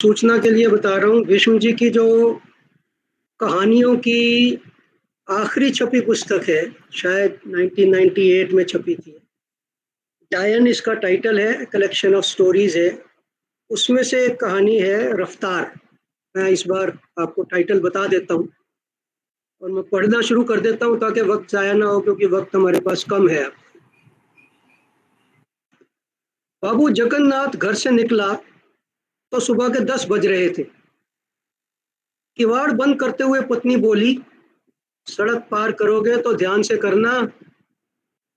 सूचना के लिए बता रहा हूँ, भीष्म जी की जो कहानियों की आखिरी छपी पुस्तक है, शायद 1998 में छपी थी। डायन इसका टाइटल है, कलेक्शन ऑफ स्टोरीज है। उसमें से एक कहानी है रफ्तार। मैं इस बार आपको टाइटल बता देता हूँ और मैं पढ़ना शुरू कर देता हूँ ताकि वक्त ज़ाया ना हो, क्योंकि वक्त हमारे पास कम है। बाबू जगन्नाथ घर से निकला तो सुबह के 10 बज रहे थे। किवाड़ बंद करते हुए पत्नी बोली, सड़क पार करोगे तो ध्यान से करना,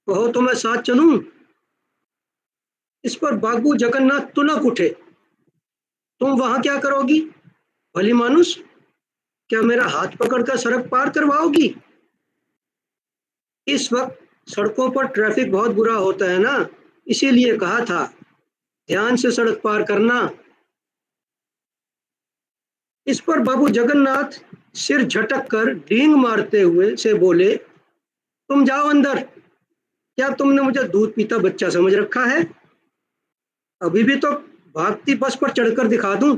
कहो तो मैं साथ चलूं। इस पर बाबू जगन्नाथ तुनक उठे, तुम वहां क्या करोगी भली मानुस, क्या मेरा हाथ पकड़कर सड़क पार करवाओगी। इस वक्त सड़कों पर ट्रैफिक बहुत बुरा होता है ना, इसीलिए कहा था ध्यान से सड़क पार करना। इस पर बाबू जगन्नाथ सिर झटक कर डींग मारते हुए से बोले, तुम जाओ अंदर, क्या तुमने मुझे दूध पीता बच्चा समझ रखा है। अभी भी तो भागती बस पर चढ़कर दिखा दूं।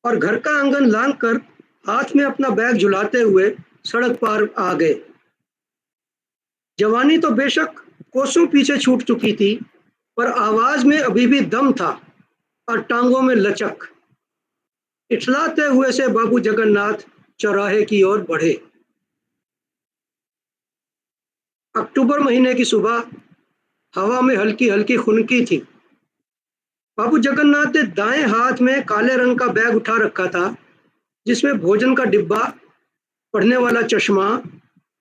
और घर का आंगन लांग कर हाथ में अपना बैग झुलाते हुए सड़क पार आ गए। जवानी तो बेशक कोसों पीछे छूट चुकी थी, पर आवाज में अभी भी दम था और टांगों में लचक। इठलाते हुए से बाबू जगन्नाथ चौराहे की ओर बढ़े। अक्टूबर महीने की सुबह, हवा में हल्की हल्की खुनकी थी। बाबू जगन्नाथ ने दाएं हाथ में काले रंग का बैग उठा रखा था, जिसमें भोजन का डिब्बा, पढ़ने वाला चश्मा,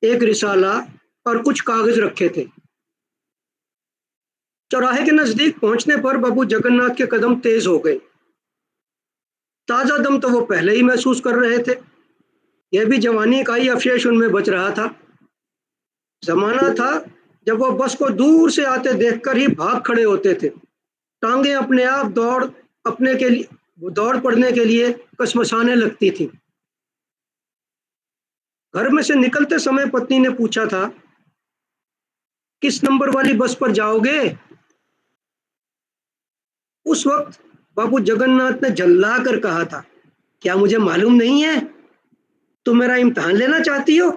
एक रिसाला और कुछ कागज रखे थे। चौराहे के नजदीक पहुंचने पर बाबू जगन्नाथ के कदम तेज हो गए। ताजा दम तो वो पहले ही महसूस कर रहे थे, यह भी जवानी का ही अवशेष उनमें बच रहा था। जमाना था जब वो बस को दूर से आते देखकर ही भाग खड़े होते थे। टांगे अपने आप दौड़ पड़ने के लिए कसमसाने लगती थी। घर में से निकलते समय पत्नी ने पूछा था, किस नंबर वाली बस पर जाओगे। उस वक्त बाबू जगन्नाथ ने झल्ला कर कहा था, क्या मुझे मालूम नहीं है, तुम मेरा इम्तिहान लेना चाहती हो।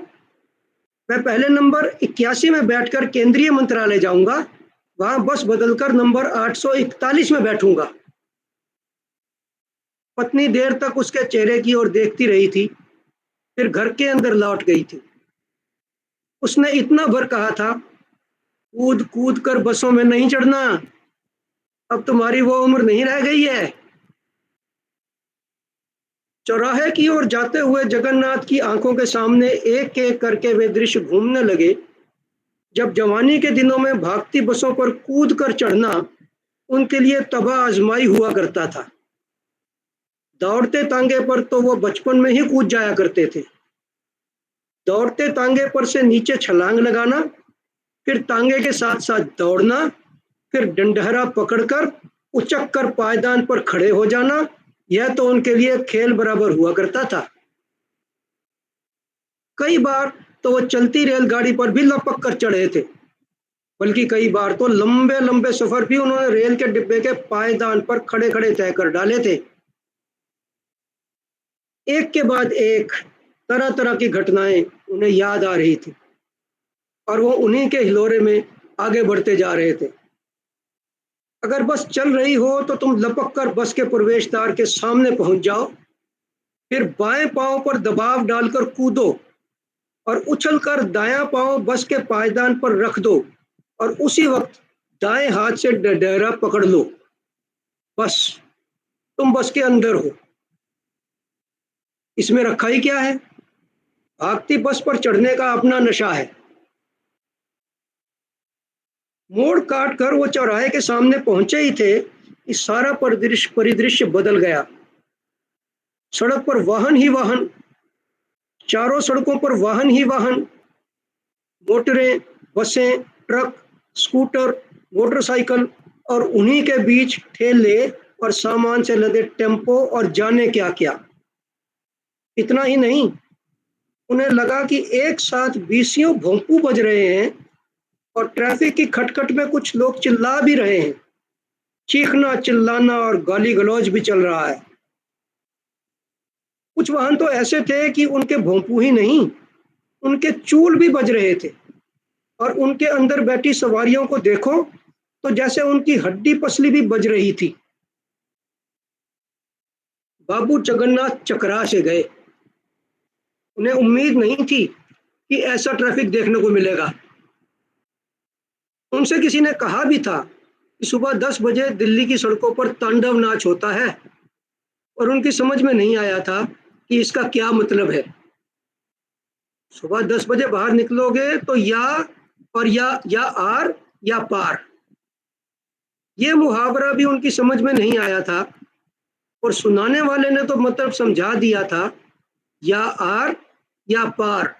मैं पहले नंबर 81 में बैठकर केंद्रीय मंत्रालय जाऊंगा, वहां बस बदलकर नंबर 841 में बैठूंगा। पत्नी देर तक उसके चेहरे की ओर देखती रही थी, फिर घर के अंदर लौट गई थी। उसने इतना भर कहा था, कूद कूद कर बसों में नहीं चढ़ना, अब तुम्हारी वो उम्र नहीं रह गई है। चौराहे की ओर जाते हुए जगन्नाथ की आंखों के सामने एक एक करके वे दृश्य घूमने लगे, जब जवानी के दिनों में भागती बसों पर कूद कर चढ़ना उनके लिए तबाह आजमाई हुआ करता था। दौड़ते तांगे पर तो वो बचपन में ही कूद जाया करते थे। दौड़ते तांगे पर से नीचे छलांग लगाना, फिर तांगे के साथ साथ दौड़ना, फिर डंडहरा पकड़कर उचक कर पायदान पर खड़े हो जाना, यह तो उनके लिए खेल बराबर हुआ करता था। कई बार तो वो चलती रेलगाड़ी पर भी लपक कर चढ़े थे, बल्कि कई बार तो लंबे लंबे सफर भी उन्होंने रेल के डिब्बे के पायदान पर खड़े खड़े तय कर डाले थे। एक के बाद एक तरह तरह की घटनाएं उन्हें याद आ रही थी और वो उन्हीं के हिलोरे में आगे बढ़ते जा रहे थे। अगर बस चल रही हो तो तुम लपक कर बस के प्रवेश द्वार के सामने पहुंच जाओ, फिर बाएं पांव पर दबाव डालकर कूदो और उछलकर दायां पांव बस के पायदान पर रख दो और उसी वक्त दाएं हाथ से डंडहरा पकड़ लो। बस तुम बस के अंदर हो। इसमें रखा ही क्या है, भागती बस पर चढ़ने का अपना नशा है। मोड़ काट कर वो चौराहे के सामने पहुंचे ही थे, इस सारा परिदृश्य बदल गया। सड़क पर वाहन ही वाहन, चारों सड़कों पर वाहन ही वाहन, मोटरें, बसें, ट्रक, स्कूटर, मोटरसाइकिल और उन्हीं के बीच ठेले और सामान से लदे टेम्पो और जाने क्या क्या। इतना ही नहीं, उन्हें लगा कि एक साथ बीसियों भोंपू बज रहे हैं और ट्रैफिक की खटखट में कुछ लोग चिल्ला भी रहे हैं। चीखना चिल्लाना और गाली गलौज भी चल रहा है। कुछ वाहन तो ऐसे थे कि उनके भोंपू ही नहीं, उनके चूल भी बज रहे थे, और उनके अंदर बैठी सवारियों को देखो तो जैसे उनकी हड्डी पसली भी बज रही थी। बाबू जगन्नाथ चकरा से गए। उन्हें उम्मीद नहीं थी कि ऐसा ट्रैफिक देखने को मिलेगा। उनसे किसी ने कहा भी था कि सुबह 10 बजे दिल्ली की सड़कों पर तांडव नाच होता है, और उनकी समझ में नहीं आया था कि इसका क्या मतलब है। सुबह 10 बजे बाहर निकलोगे तो या और या आर या पार, ये मुहावरा भी उनकी समझ में नहीं आया था, और सुनाने वाले ने तो मतलब समझा दिया था, या आर या पार,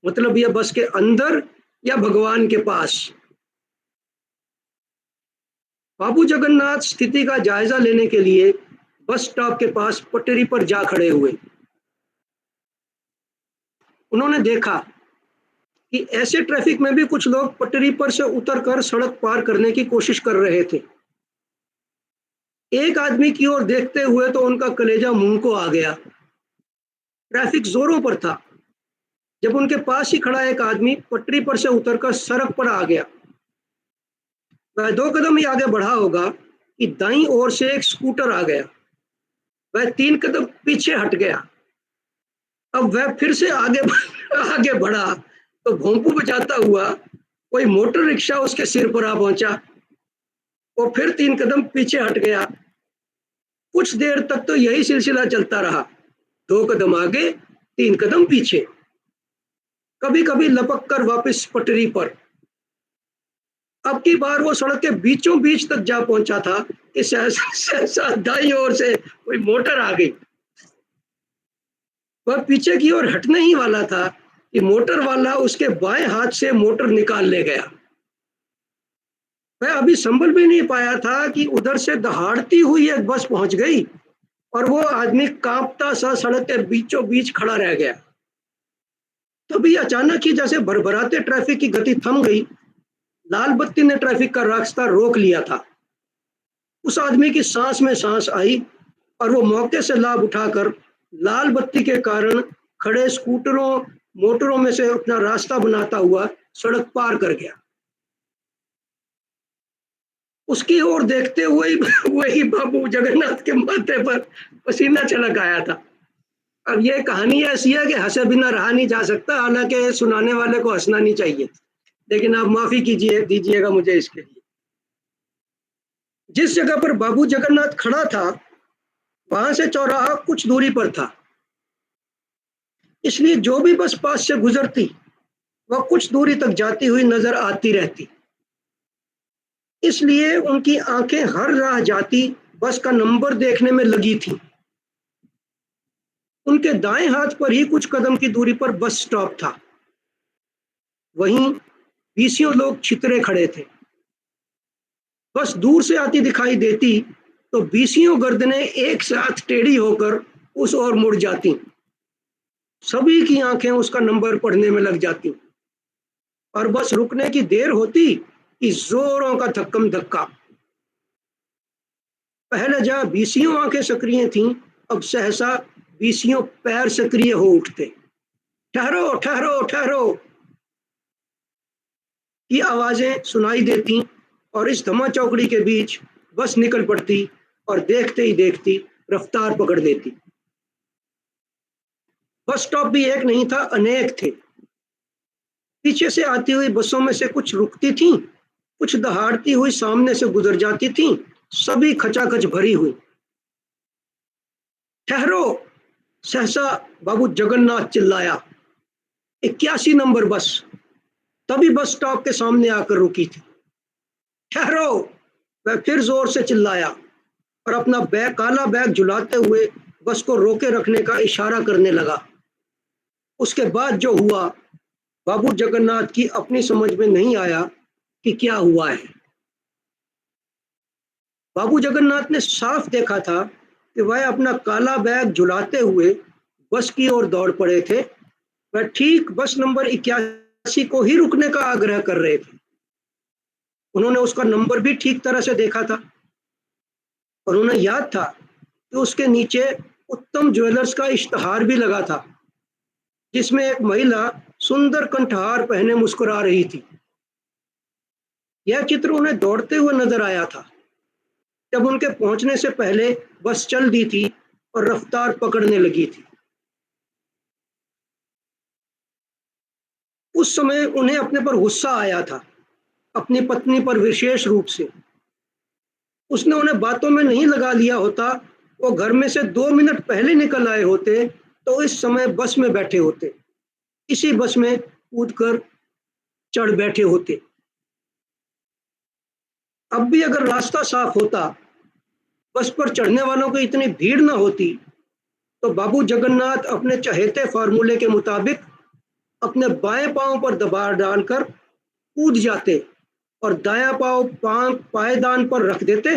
मतलब ये बस के अंदर या भगवान के पास। बाबू जगन्नाथ स्थिति का जायजा लेने के लिए बस स्टॉप के पास पटरी पर जा खड़े हुए। उन्होंने देखा कि ऐसे ट्रैफिक में भी कुछ लोग पटरी पर से उतरकर सड़क पार करने की कोशिश कर रहे थे। एक आदमी की ओर देखते हुए तो उनका कलेजा मुंह को आ गया। ट्रैफिक जोरों पर था। जब उनके पास ही खड़ा एक आदमी पटरी पर से उतरकर सड़क पर आ गया, वह 2 कदम ही आगे बढ़ा होगा कि दाईं ओर से एक स्कूटर आ गया। वह 3 कदम पीछे हट गया। अब वह फिर से आगे बढ़ा तो भोंपू बजाता हुआ कोई मोटर रिक्शा उसके सिर पर आ पहुंचा। वो फिर 3 कदम पीछे हट गया। कुछ देर तक तो यही सिलसिला चलता रहा, 2 कदम आगे 3 कदम पीछे, कभी कभी लपक कर वापस पटरी पर। अब की बार वो सड़क के बीचों बीच तक जा पहुंचा था कि सहसा दाईं ओर से कोई मोटर आ गई। वह पीछे की ओर हटने ही वाला था कि मोटर वाला उसके बाएं हाथ से मोटर निकाल ले गया। वह अभी संभल भी नहीं पाया था कि उधर से दहाड़ती हुई एक बस पहुंच गई, और वो आदमी कांपता सा सड़क के बीचों बीच खड़ा रह गया। तभी अचानक ही जैसे भरभराते ट्रैफिक की गति थम गई। लाल बत्ती ने ट्रैफिक का रास्ता रोक लिया था। उस आदमी की सांस में सांस आई, और वो मौके से लाभ उठाकर लाल बत्ती के कारण खड़े स्कूटरों मोटरों में से अपना रास्ता बनाता हुआ सड़क पार कर गया। उसकी ओर देखते हुए ही वही बाबू जगन्नाथ के माथे पर पसीना छलक आया था। अब ये कहानी ऐसी है कि हंसे बिना रहा नहीं जा सकता, हालांकि सुनाने वाले को हंसना नहीं चाहिए, लेकिन आप माफी कीजिए दीजिएगा मुझे इसके लिए। जिस जगह पर बाबू जगन्नाथ खड़ा था, वहां से चौराहा कुछ दूरी पर था, इसलिए जो भी बस पास से गुजरती वह कुछ दूरी तक जाती हुई नजर आती रहती। इसलिए उनकी आंखें हर राह जाती बस का नंबर देखने में लगी थी। उनके दाएं हाथ पर ही कुछ कदम की दूरी पर बस स्टॉप था। वहीं 20 लोग छितरे खड़े थे। बस दूर से आती दिखाई देती तो 20 गर्दनें एक साथ टेढ़ी होकर उस ओर मुड़ जाती। सभी की आंखें उसका नंबर पढ़ने में लग जाती, और बस रुकने की देर होती कि जोरों का धक्कम धक्का। पहले जहाँ 20 आंखें सक्रिय थीं, अब सहसा 20 पैर सक्रिय हो उठते। ठहरो ठहरो ठहरो की आवाजें सुनाई देती, और इस धमा चौकड़ी के बीच बस निकल पड़ती और देखते ही देखती रफ्तार पकड़ लेती। बस स्टॉप भी एक नहीं था, अनेक थे। पीछे से आती हुई बसों में से कुछ रुकती थीं, कुछ दहाड़ती हुई सामने से गुजर जाती थीं, सभी खचाखच भरी हुई। ठहरो, सहसा बाबू जगन्नाथ चिल्लाया। 81 नंबर बस तभी बस स्टॉप के सामने आकर रुकी थी। ठहरो, वह फिर जोर से चिल्लाया, और अपना बैग काला बैग झुलाते हुए बस को रोके रखने का इशारा करने लगा। उसके बाद जो हुआ, बाबू जगन्नाथ की अपनी समझ में नहीं आया कि क्या हुआ है। बाबू जगन्नाथ ने साफ देखा था कि वह अपना काला बैग झुलाते हुए बस की ओर दौड़ पड़े थे। वह ठीक बस नंबर 81 को ही रुकने का आग्रह कर रहे थे। उन्होंने उसका नंबर भी ठीक तरह से देखा था। और उन्हें याद था कि उसके नीचे उत्तम ज्वेलर्स का इश्तहार भी लगा था, जिसमें एक महिला सुंदर कंठहार पहने मुस्कुरा रही थी। यह चित्र उन्हें दौड़ते हुए नजर आया था जब उनके पहुंचने से पहले बस चल दी थी और रफ्तार पकड़ने लगी थी। उस समय उन्हें अपने पर गुस्सा आया था, अपनी पत्नी पर विशेष रूप से। उसने उन्हें बातों में नहीं लगा लिया होता, वो घर में से 2 मिनट पहले निकल आए होते तो इस समय बस में बैठे होते, इसी बस में कूद कर चढ़ बैठे होते। अब भी अगर रास्ता साफ होता, बस पर चढ़ने वालों की इतनी भीड़ न होती, तो बाबू जगन्नाथ अपने चहेते फार्मूले के मुताबिक अपने बाएं पांव पर दबाव डालकर कूद जाते और दायां पांव पायदान पर रख देते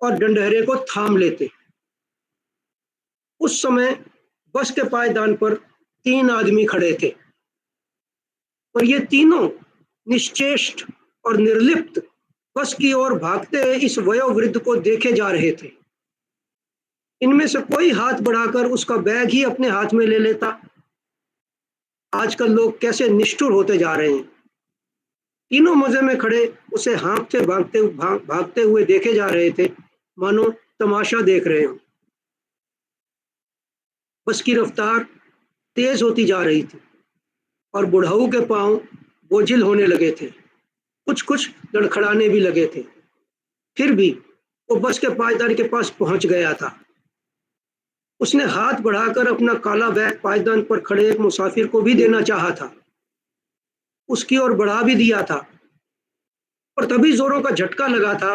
और डंडहरे को थाम लेते। उस समय बस के पायदान पर 3 आदमी खड़े थे, और ये तीनों निश्चेष्ट और निर्लिप्त बस की ओर भागते इस वयोवृद्ध को देखे जा रहे थे। इनमें से कोई हाथ बढ़ाकर उसका बैग ही अपने हाथ में ले लेता। आजकल लोग कैसे निष्ठुर होते जा रहे हैं। तीनों मजे में खड़े उसे हाँफते भागते हुए देखे जा रहे थे, मानो तमाशा देख रहे हो। बस की रफ्तार तेज होती जा रही थी और बुढ़ाऊ के पांव बोझिल होने लगे थे, कुछ कुछ लड़खड़ाने भी लगे थे। फिर भी वो बस के पायदान के पास पहुंच गया था। उसने हाथ बढ़ाकर अपना काला बैग पायदान पर खड़े एक मुसाफिर को भी देना चाहा था, उसकी ओर बढ़ा भी दिया था, और तभी जोरों का झटका लगा था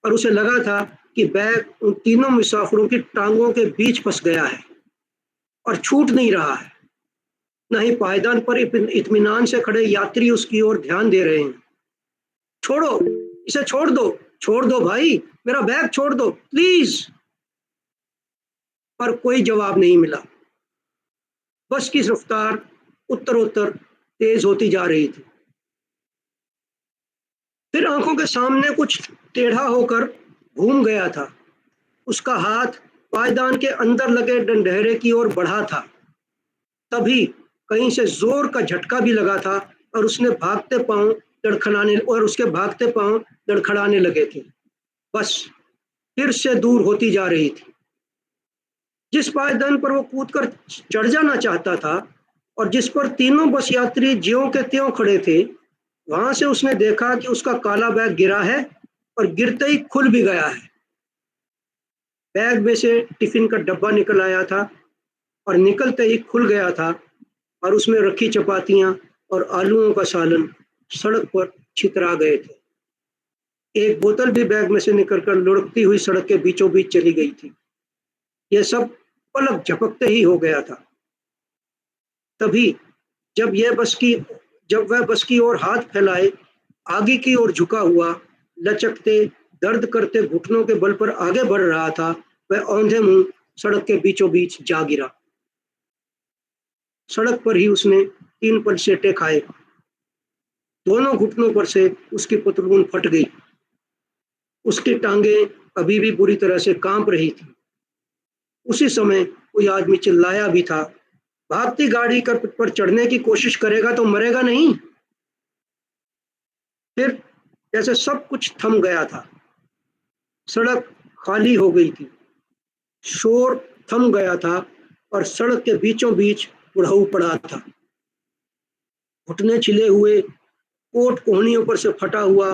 और उसे लगा था कि बैग उन तीनों मुसाफिरों की टांगों के बीच फंस गया है और छूट नहीं रहा है। न ही पायदान पर इत्मीनान से खड़े यात्री उसकी ओर ध्यान दे रहे हैं। छोड़ो, इसे छोड़ दो भाई, मेरा बैग छोड़ दो प्लीज। पर कोई जवाब नहीं मिला। बस की रफ्तार उत्तरोत्तर तेज होती जा रही थी। फिर आंखों के सामने कुछ टेढ़ा होकर घूम गया था। उसका हाथ पायदान के अंदर लगे डंडहरे की ओर बढ़ा था। तभी कहीं से जोर का झटका भी लगा था और उसके भागते पांव लड़खड़ाने लगे थे। बस फिर से दूर होती जा रही थी। जिस पायदान पर वो कूदकर चढ़ जाना चाहता था और जिस पर तीनों बस यात्री ज्यों के त्यों खड़े थे, वहां से उसने देखा कि उसका काला बैग गिरा है और गिरते ही खुल भी गया है। बैग में से टिफिन का डब्बा निकल आया था और निकलते ही खुल गया था, और उसमें रखी चपातियां और आलूओं का सालन सड़क पर छितरा गए थे। एक बोतल भी बैग में से निकलकर लुढ़कती हुई सड़क के बीचों बीच चली गई थी। यह सब पलक झपकते ही हो गया था। तभी जब वह बस की ओर हाथ फैलाए आगे की ओर झुका हुआ, लचकते दर्द करते घुटनों के बल पर आगे बढ़ रहा था, वह औंधे मुंह सड़क के बीचों बीच जा गिरा। सड़क पर ही उसने 3 पलसेटे खाए। दोनों घुटनों पर से उसकी पतलून फट गई। उसकी टांगें अभी भी बुरी तरह से कांप रही थी। उसी समय कोई आदमी चिल्लाया भी था, भागती गाड़ी पर चढ़ने की कोशिश करेगा तो मरेगा नहीं। फिर जैसे सब कुछ थम गया था। सड़क खाली हो गई थी, शोर थम गया था और सड़क के बीचों बीच बुढ़ऊ पड़ा था, घुटने छिले हुए, कोट कोहनियों पर से फटा हुआ,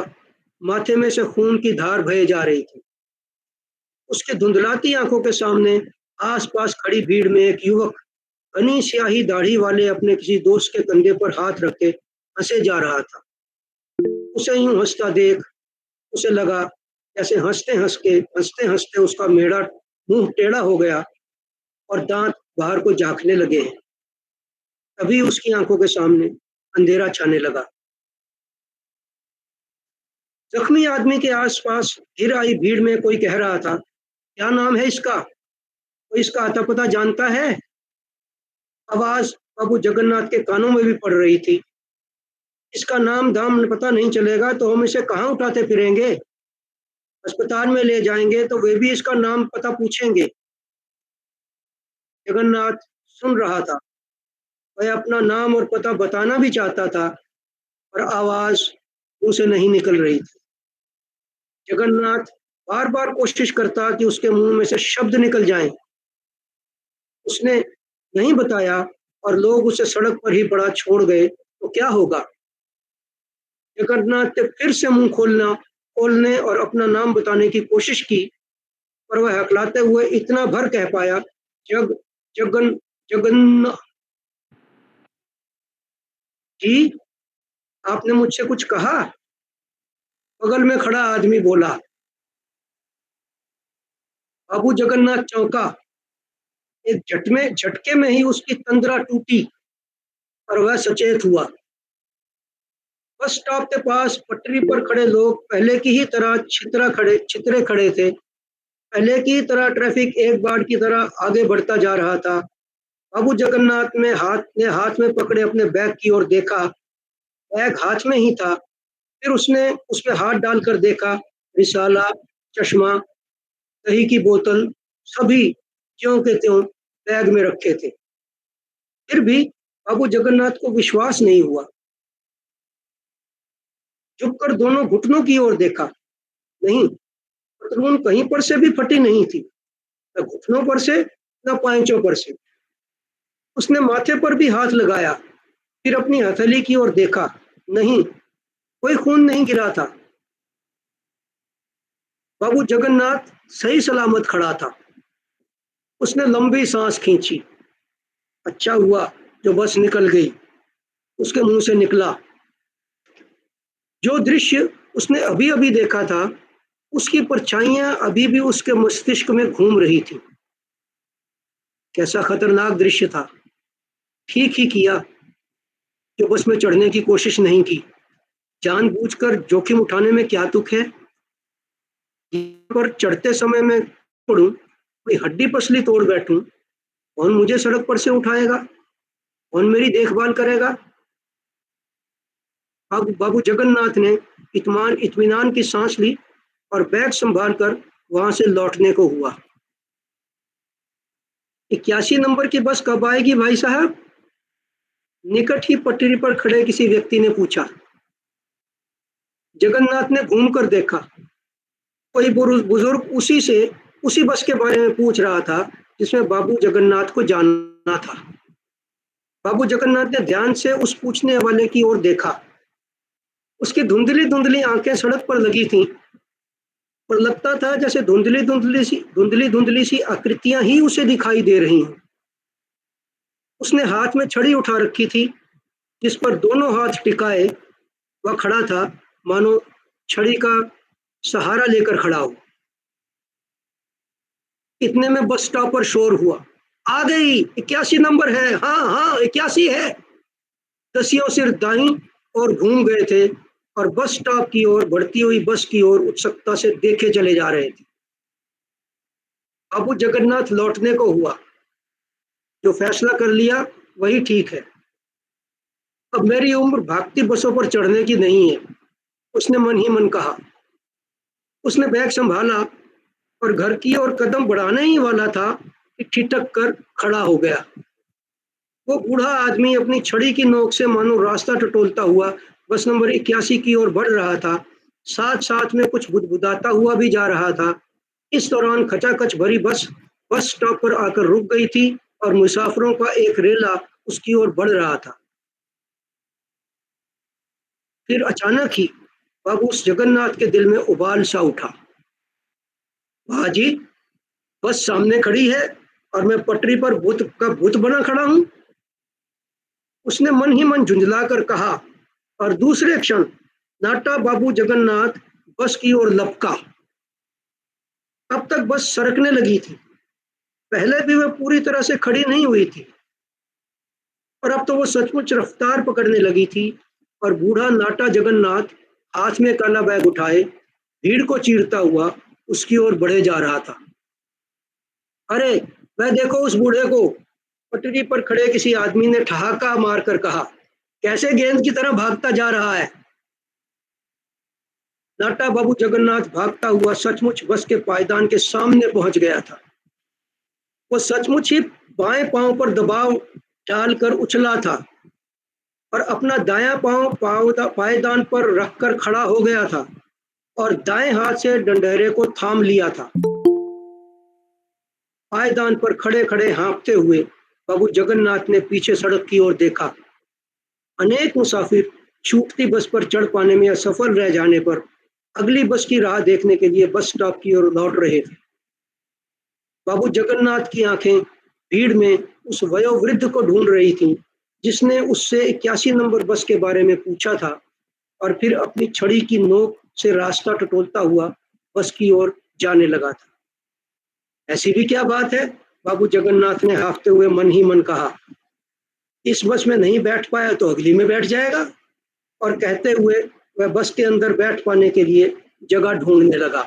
माथे में से खून की धार बहे जा रही थी। उसके धुंधलाती आंखों के सामने आसपास खड़ी भीड़ में एक युवक घनी स्याही दाढ़ी वाले अपने किसी दोस्त के कंधे पर हाथ रखे हंसे जा रहा था। उसे यूं हंसता देख उसे लगा जैसे हंसते हंसते उसका मुंह टेढ़ा हो गया और दांत बाहर को झांकने लगे हैं। तभी उसकी आंखों के सामने अंधेरा छाने लगा। जख्मी आदमी के आसपास घिर आई भीड़ में कोई कह रहा था, क्या नाम है इसका? कोई इसका आता पता जानता है? आवाज बाबू जगन्नाथ के कानों में भी पड़ रही थी। इसका नाम दाम पता नहीं चलेगा तो हम इसे कहाँ उठाते फिरेंगे? अस्पताल में ले जाएंगे तो वे भी इसका नाम पता पूछेंगे। जगन्नाथ सुन रहा था। वह अपना नाम और पता बताना भी चाहता था, पर आवाज मुंह से नहीं निकल रही थी। जगन्नाथ बार बार कोशिश करता कि उसके मुंह में से शब्द निकल जाएं। उसने नहीं बताया और लोग उसे सड़क पर ही पड़ा छोड़ गए तो क्या होगा? जगन्नाथ ने फिर से मुंह खोलने और अपना नाम बताने की कोशिश की, पर वह हकलाते हुए इतना भर कह पाया, जग जगन जगन्नाथ जी, आपने मुझसे कुछ कहा? बगल में खड़ा आदमी बोला। बाबू जगन्नाथ चौंका। एक झटके में ही उसकी तंद्रा टूटी और वह सचेत हुआ। बस स्टॉप के पास पटरी पर खड़े लोग पहले की ही तरह छितरे खड़े थे। पहले की तरह ट्रैफिक एक बार की तरह आगे बढ़ता जा रहा था। बाबू जगन्नाथ ने हाथ में पकड़े अपने बैग की ओर देखा। बैग हाथ में ही था। फिर उसने उस पे हाथ डालकर देखा। रिसाला, चश्मा, दही की बोतल, सभी ज्यों के त्यों बैग में रखे थे। फिर भी बाबू जगन्नाथ को विश्वास नहीं हुआ। झुककर दोनों घुटनों की ओर देखा। नहीं, पतलून कहीं पर से भी फटी नहीं थी, न घुटनों पर से न पांचों पर से। उसने माथे पर भी हाथ लगाया, फिर अपनी हथेली की ओर देखा। नहीं, कोई खून नहीं गिरा था। बाबू जगन्नाथ सही सलामत खड़ा था। उसने लंबी सांस खींची। अच्छा हुआ जो बस निकल गई, उसके मुंह से निकला। जो दृश्य उसने अभी अभी देखा था, उसकी परछाइयां अभी भी उसके मस्तिष्क में घूम रही थी। कैसा खतरनाक दृश्य था। ठीक ही किया जो बस में चढ़ने की कोशिश नहीं की। जानबूझकर जोखिम उठाने में क्या तुक है? पर चढ़ते समय मैं पड़ूं, कोई हड्डी पसली तोड़ बैठूं, कौन मुझे सड़क पर से उठाएगा? कौन मेरी देखभाल करेगा? बाबू जगन्नाथ ने इत्मीनान की सांस ली और बैग संभाल कर वहां से लौटने को हुआ। 81 नंबर की बस कब आएगी भाई साहब? निकट ही पटरी पर खड़े किसी व्यक्ति ने पूछा। जगन्नाथ ने घूमकर देखा। कोई बुजुर्ग उसी बस के बारे में पूछ रहा था जिसमें बाबू जगन्नाथ को जानना था। बाबू जगन्नाथ ने ध्यान से उस पूछने वाले की ओर देखा। उसकी धुंधली धुंधली आंखें सड़क पर लगी थीं, पर लगता था जैसे धुंधली धुंधली सी आकृतियां ही उसे दिखाई दे रही हैं। उसने हाथ में छड़ी उठा रखी थी, जिस पर दोनों हाथ टिकाए वह खड़ा था, मानो छड़ी का सहारा लेकर खड़ा हो। इतने में बस स्टॉप पर शोर हुआ। आ गई, 81 नंबर है, हाँ हाँ 81 है। दसियों सिर दाईं और घूम गए थे और बस स्टॉप की ओर बढ़ती हुई बस की ओर उत्सुकता से देखे चले जा रहे थे। बाबू जगन्नाथ लौटने को हुआ। जो फैसला कर लिया वही ठीक है। अब मेरी उम्र भागती बसों पर चढ़ने की नहीं है, उसने मन ही मन कहा। उसने बैग संभाला और घर की ओर कदम बढ़ाने ही वाला था कि ठिठक कर खड़ा हो गया। वो बूढ़ा आदमी अपनी छड़ी की नोक से मानो रास्ता टटोलता हुआ बस नंबर 81 की ओर बढ़ रहा था। साथ साथ में कुछ बुदबुदाता हुआ भी जा रहा था। इस दौरान खचाखच भरी बस स्टॉप पर आकर रुक गई थी और मुसाफिरों का एक रेला उसकी ओर बढ़ रहा था। फिर अचानक ही बाबू उस जगन्नाथ के दिल में उबाल सा उठा। बाजी, बस सामने खड़ी है और मैं पटरी पर भूत बना खड़ा हूँ। उसने मन ही मन झुंझलाकर कहा और दूसरे क्षण नाटा बाबू जगन्नाथ बस की ओर लपका। अब तक बस सरकने लगी थी। पहले भी वह पूरी तरह से खड़ी नहीं हुई थी, और अब तो वो सचमुच रफ्तार पकड़ने लगी थी और बूढ़ा नाटा जगन्नाथ हाथ में काला बैग उठाए भीड़ को चीरता हुआ उसकी ओर बढ़े जा रहा था। अरे, वह देखो उस बूढ़े को, पटरी पर खड़े किसी आदमी ने ठहाका मारकर कहा। कैसे गेंद की तरह भागता जा रहा है। नाटा बाबू जगन्नाथ भागता हुआ सचमुच बस के पायदान के सामने पहुंच गया था। वो सचमुच ही बाएं पांव पर दबाव डालकर उछला था और अपना दायां पांव पायदान पर रखकर खड़ा हो गया था और दाएं हाथ से डंडेरे को थाम लिया था। पायदान पर खड़े खड़े हाँफते हुए बाबू जगन्नाथ ने पीछे सड़क की ओर देखा। अनेक मुसाफिर छूटती बस पर चढ़ पाने में असफल रह जाने पर अगली बस की राह देखने के लिए बस स्टॉप की ओर लौट रहे थे। बाबू जगन्नाथ की आंखें भीड़ में उस वयोवृद्ध को ढूंढ रही थीं, जिसने उससे 81 नंबर बस के बारे में पूछा था और फिर अपनी छड़ी की नोक से रास्ता टटोलता हुआ बस की ओर जाने लगा था। ऐसी भी क्या बात है, बाबू जगन्नाथ ने हाँफते हुए मन ही मन कहा। इस बस में नहीं बैठ पाया तो अगली में बैठ जाएगा। और कहते हुए वह बस के अंदर बैठ पाने के लिए जगह ढूंढने लगा।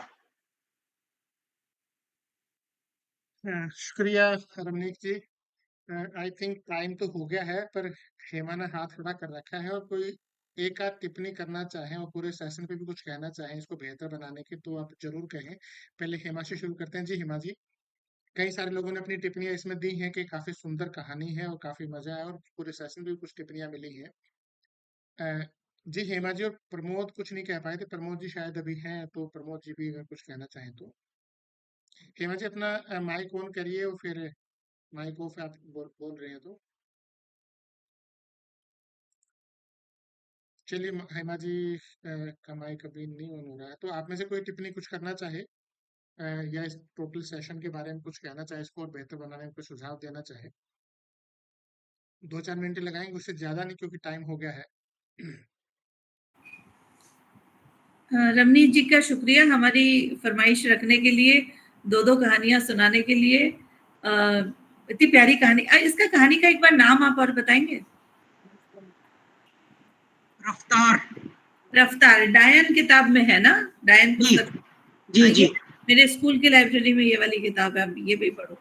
शुक्रिया रमनीक जी। आई थिंक टाइम तो हो गया है, पर हेमा ने हाथ खड़ा कर रखा है और कोई एक आध टिप्पणी करना चाहें और पूरे सेशन पे भी कुछ कहना चाहें इसको बेहतर बनाने की, तो आप जरूर कहें। पहले हेमा से शुरू करते हैं। जी हेमा जी, कई सारे लोगों ने अपनी टिप्पणियां इसमें दी हैं कि काफी सुंदर कहानी है और काफी मजा आया, और पूरे सेशन पे भी कुछ टिप्पणियां मिली हैं। जी हेमा जी, और प्रमोद कुछ नहीं कह पाए थे। प्रमोद जी शायद अभी हैं, तो प्रमोद जी भी अगर कुछ कहना चाहें तो। हेमा जी अपना माइक ऑन करिए और फिर माइक ऑफ आप बोल रहे हैं तो। चलिए हेमा जी का माइक अभी नहीं ऑन हो रहा है, तो आप में से कोई टिप्पणी कुछ करना चाहे या इस टोटल सेशन के बारे में कुछ कहना चाहे, इसको और बेहतर बनाने में कुछ सुझाव देना चाहे। 2-4 मिनट लगाएंगे, उससे ज्यादा नहीं, क्योंकि टाइम हो गया है। रमनीत जी का शुक्रिया हमारी फरमाइश रखने के लिए, दो कहानियां सुनाने के लिए। इतनी प्यारी कहानी। इसका कहानी का एक बार नाम आप और बताएंगे? रफ्तार। रफ्तार डायन किताब में है ना? डायन पुस्तक। जी जी। मेरे स्कूल की लाइब्रेरी में ये वाली किताब है, ये भी पढ़ो।